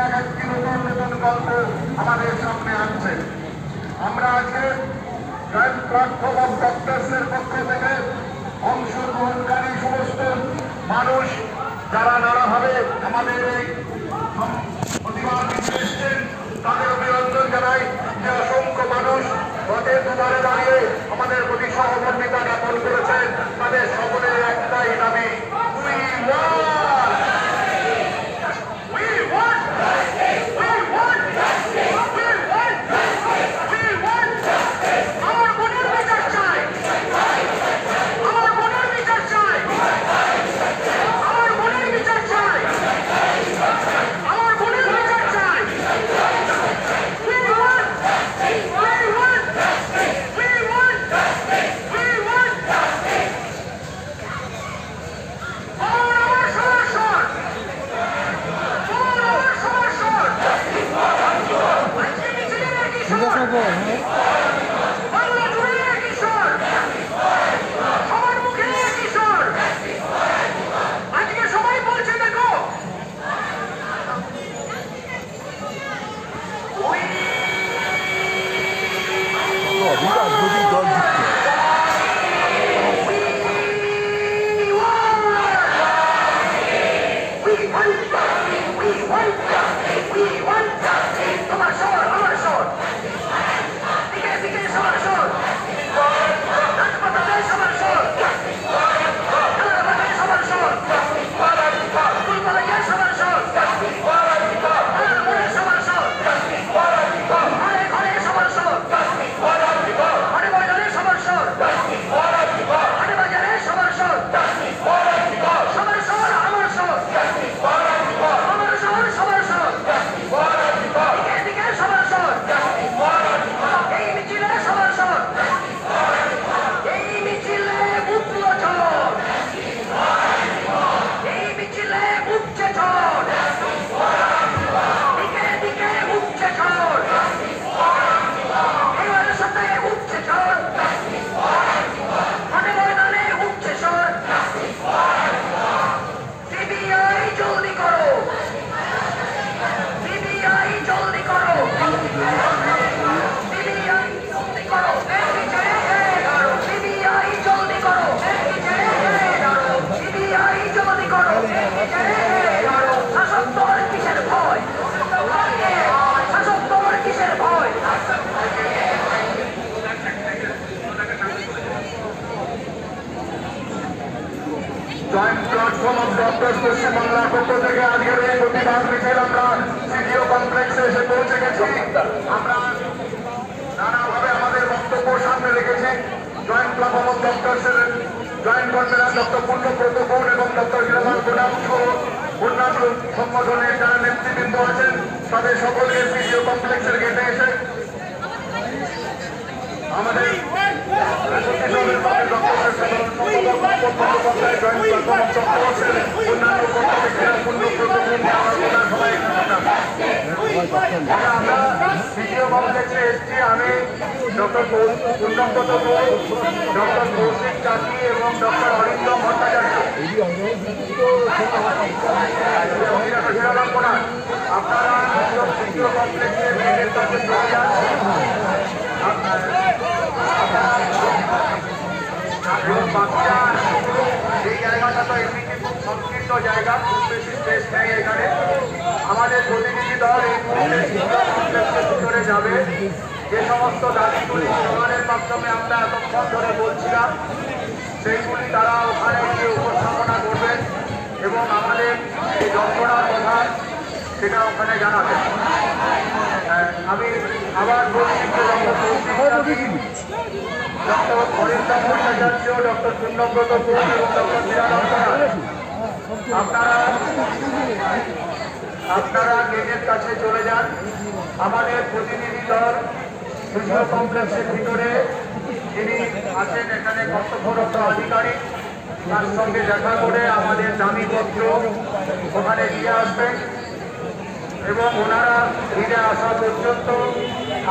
এক একটি নতুন নতুন গল্প আমাদের সামনে আসছে। আমরা আজকে জয়েন্ট প্ল্যাটফর্ম অফ ডক্টরসের পক্ষ থেকে অংশগ্রহণকারী সমস্ত মানুষ যারা নানাভাবে আমাদের এই প্রতিবাদ এসেছেন তাদের অভিনন্দন জানাই। যে অসংখ্য মানুষ পথে দুধারে দাঁড়িয়ে আমাদের প্রতি সহমর্মিতা জ্ঞাপন করেছেন, তাদের সকলের একটাই দাবি, জয়েন্ট প্ল্যাটফর্ম অফ ডক্টরস পশ্চিমবাংলার পক্ষ থেকে আজকের এই প্রতিবাদ মিছিল আমরা সিডিও কমপ্লেক্সে এসে পৌঁছে গেছি। আমরা নানাভাবে আমাদের বক্তব্য সামনে রেখেছি। জয়েন্ট প্ল্যাটফর্ম অফ ডক্টরসের joint convener doctor Purnabrata Gaur এবং ডক্টর হিরমান গোডাম সহ অন্যান্য সংগঠনের যারা নেতৃবৃন্দ আছেন তাদের সকলকে সিডিও কমপ্লেক্সের গেটে এসে আমাদের আমি ডক্টর পূর্ণব্রত গৌড়, ডক্টর কৌশিক চাষি এবং ডক্টর অরিন্দম ভট্টাচার্য। আপনারা সিডিও কমপ্লেক্সের গেটের কাছে চলে যান। এই জায়গাটা তো এমনিতে খুব সংকীর্ণ জায়গা, খুব বেশি স্পেস নেই এখানে। আমাদের প্রতিনিধি দল এই কমপ্লেক্সের ভিতরে যাবে। যে সমস্ত দাবিগুলি সমানের মাধ্যমে আমরা এতক্ষণ ধরে বলছিলাম সেইগুলি তারা ওখানে গিয়ে উপস্থাপনা করবেন এবং আমাদের এই যন্ত্রণার কথা সেটা ওখানে জানাবেন। আমি আবার বলছি ডক্টর অরিন্দম ভট্টাচার্য, ডক্টর পূর্ণব্রত গৌড় এবং ডক্টর হিরমান আপনারা গেটের কাছে চলে যান। আমাদের প্রতিনিধি দল সিডিও কমপ্লেক্সের ভিতরে যিনি আছেন এখানে কর্তব্যরত আধিকারিক, তার সঙ্গে দেখা করে আমাদের দাবিপত্র ওখানে দিয়ে আসবেন এবং ওনারা ফিরে আসা পর্যন্ত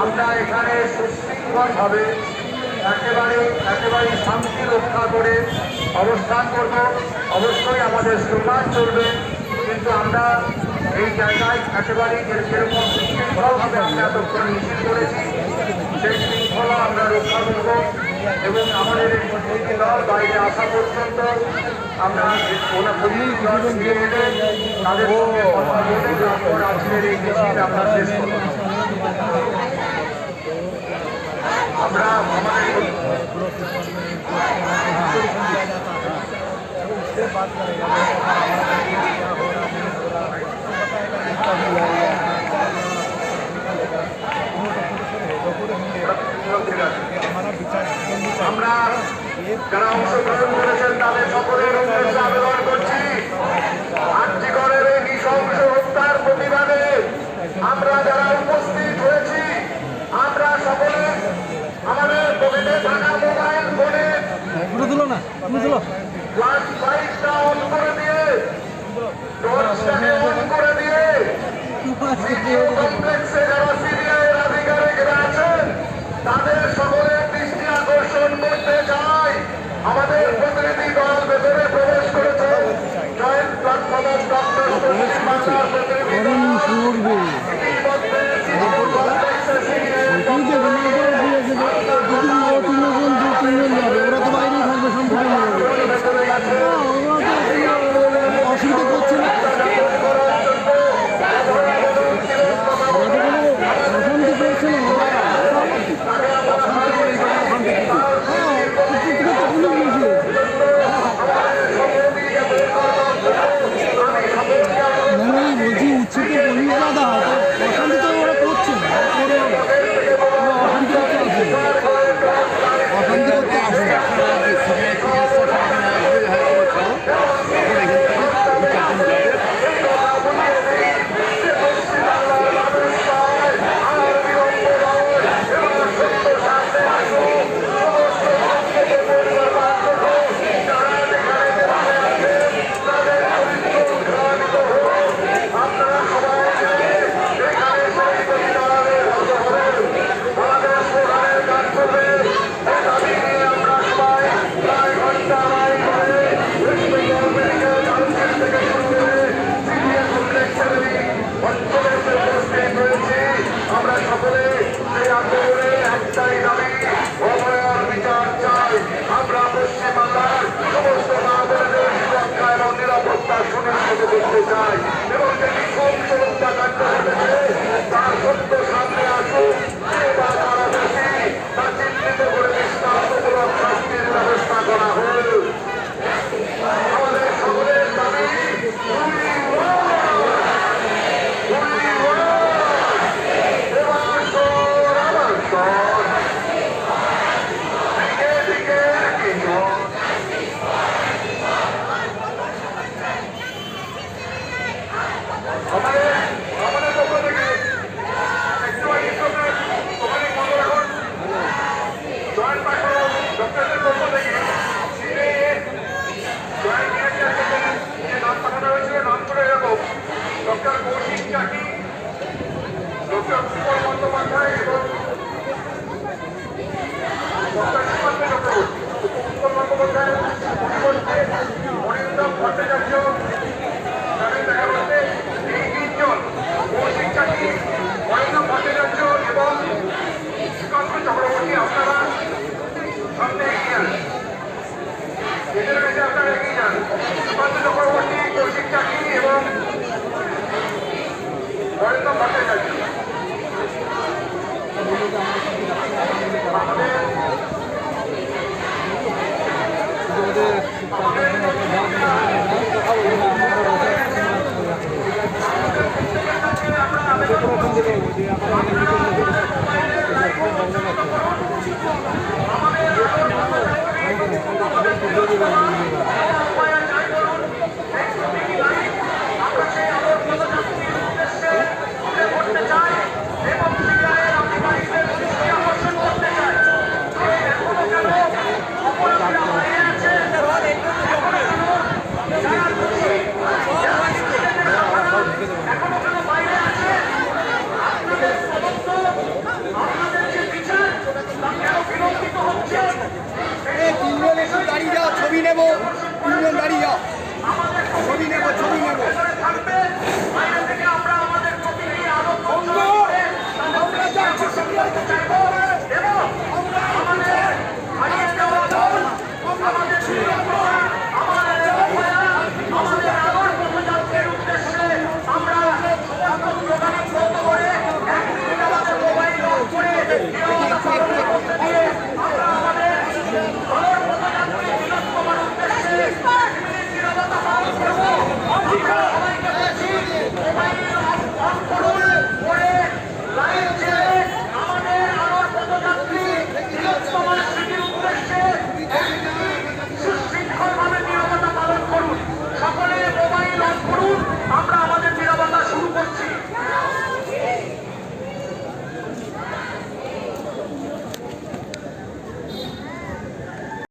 আমরা এখানে সুশৃঙ্খলভাবে একেবারে শান্তি রক্ষা করে অবস্থান করব। অবশ্যই আমাদের স্লোগান চলবে, কিন্তু আমরা এই জায়গায় একেবারে যেরকম শৃঙ্খলভাবে আমরা এতক্ষণ মিছিল করেছি সেই শৃঙ্খলা আমরা রক্ষা করব এবং আমাদের এই প্রতিনিধি দল বাইরে আসা পর্যন্ত আমরা তাদের সঙ্গে কথা বলে তারপর আজকের এই মিছিল আমরা শেষ করব। আমরা আমাদের আমরা যারা অংশগ্রহণ করেছেন তাদের সকলের উদ্দেশ্যে আবেদন করছি, আর্যিকরের এই নৃশংস হত্যার প্রতিবাদে আমরা যারা উপস্থিত হয়েছি আমরা সকলে আমাদের পকেটে থাকা মোবাইল ফোনে লাইটটা অন করে দিয়ে টর্চটাকে অন করে দিয়ে কমপ্লেক্সে যারা সিবিআইয়ের আধিকারিকরা আছেন তাদের সকলের দৃষ্টি আকর্ষণ করতে চাই। আমাদের প্রতিনিধি দল ভেতরে প্রবেশ করেছে, জয়েন্ট প্ল্যাটফর্ম অফ ডক্টরস পশ্চিম বাংলার প্রতিনিধি দল ইতিমধ্যে কমপ্লেক্সে অসুবিধা করছে না, অশান্তি করছে না। বলছি উচ্ছেদ পুলিশ দাদা অশান্তি তো ওরা করছে না, অশান্তি করতে আসে, অশান্তি করতে আসে। আমরা সকলে সেই আন্দোলনে একটাই দাবি, অভয়ার বিচার চাই। আমরা পশ্চিমবাংলার সমস্ত নাগরিকদের সুরক্ষা এবং নিরাপত্তা সুনিশ্চিত করতে চাই এবং যে নৃশংস হত্যাকাণ্ড ঘটেছে তার সত্য সামনে আসুক, বা তারা দোষী তা চিহ্নিত করে দৃষ্টান্তমূলক শাস্তির ব্যবস্থা করা হোক। আমাদের সকলের দাবি আমাদের পক্ষ থেকে একটু ওখানে মনে রাখুন, জয়েন্ট প্ল্যাটফর্ম ডক্টরদের পক্ষ থেকে জয়েন্ট ডিরেক্টর যে নাম পাঠানো হয়েছিল নাম করে এরকম ডক্টর কৌশিক চাকি, ডক্টর উৎপল বন্দ্যোপাধ্যায় এবং ডক্টর সুকান্ত চক্রবর্তী। উৎপল বন্দ্যোপাধ্যায় পরিবর্তে অরিন্দম ভট্টাচার্য দেখা যাচ্ছে এই তিনজন কৌশিক চাকি, অরিন্দম ভট্টাচার্য এবং সুকান্ত চক্রবর্তী আপনারা সামনে এগিয়ে যান, এদের কাছে আপনারা এগিয়ে যান। সুকান্ত চক্রবর্তী, কৌশিক চাকি এবং অরিন্দম ভট্টাচার্য। অধিকার